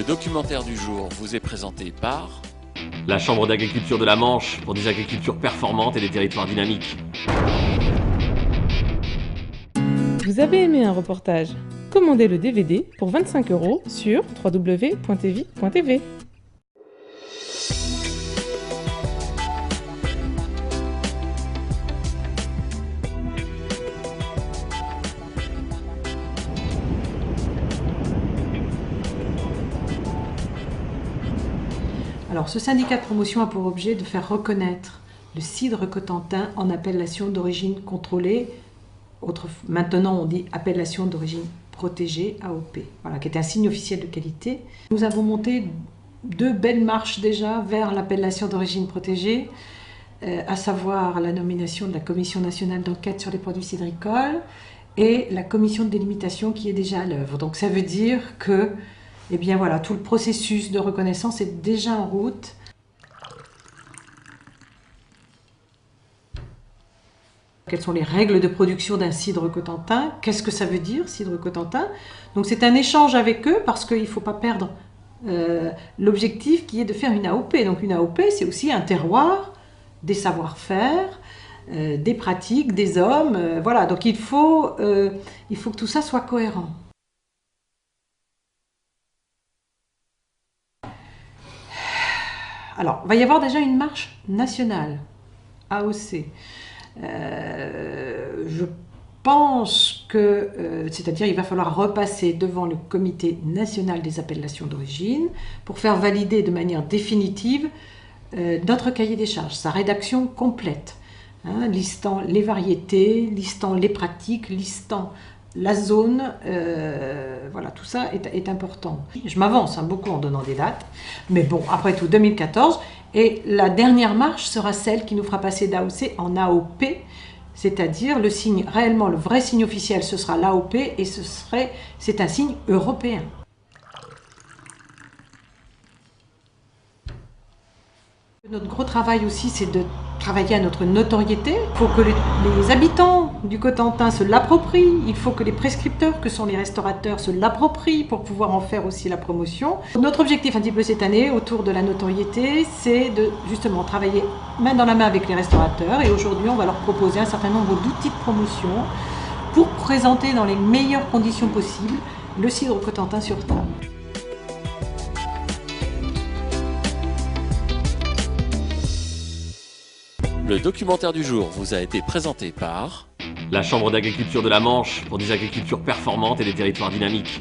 documentaire du jour vous est présenté par la Chambre d'agriculture de la Manche pour des agricultures performantes et des territoires dynamiques. Vous avez aimé un reportage? Commandez le DVD pour 25 € sur www.tvi.tv. Alors, ce syndicat de promotion a pour objet de faire reconnaître le cidre cotentin en appellation d'origine contrôlée. Maintenant, on dit appellation d'origine protégée, AOP, voilà, qui est un signe officiel de qualité. Nous avons monté 2 belles marches déjà vers l'appellation d'origine protégée, à savoir la nomination de la Commission nationale d'enquête sur les produits cidricoles et la commission de délimitation qui est déjà à l'œuvre. Donc ça veut dire que eh bien voilà, tout le processus de reconnaissance est déjà en route. Quelles sont les règles de production d'un cidre cotentin? Qu'est-ce que ça veut dire, cidre cotentin? Donc c'est un échange avec eux parce qu'il ne faut pas perdre l'objectif qui est de faire une AOP. Donc une AOP, c'est aussi un terroir, des savoir-faire, des pratiques, des hommes. Voilà, donc il faut que tout ça soit cohérent. Alors, il va y avoir déjà une marche nationale, AOC. Je pense que, c'est-à-dire il va falloir repasser devant le comité national des appellations d'origine pour faire valider de manière définitive notre cahier des charges, sa rédaction complète, hein, listant les variétés, listant les pratiques, listant la zone, voilà, tout ça est important. Je m'avance beaucoup en donnant des dates, mais bon, après tout, 2014, et la dernière marche sera celle qui nous fera passer d'AOC en AOP, c'est-à-dire le signe, réellement le vrai signe officiel, ce sera l'AOP, et c'est un signe européen. Notre gros travail aussi, c'est de travailler à notre notoriété. Il faut que les habitants du Cotentin se l'approprient. Il faut que les prescripteurs, que sont les restaurateurs, se l'approprient pour pouvoir en faire aussi la promotion. Notre objectif un petit peu cette année, autour de la notoriété, c'est de justement travailler main dans la main avec les restaurateurs. Et aujourd'hui, on va leur proposer un certain nombre d'outils de promotion pour présenter dans les meilleures conditions possibles le cidre cotentin sur table. Le documentaire du jour vous a été présenté par La Chambre d'agriculture de la Manche pour des agricultures performantes et des territoires dynamiques.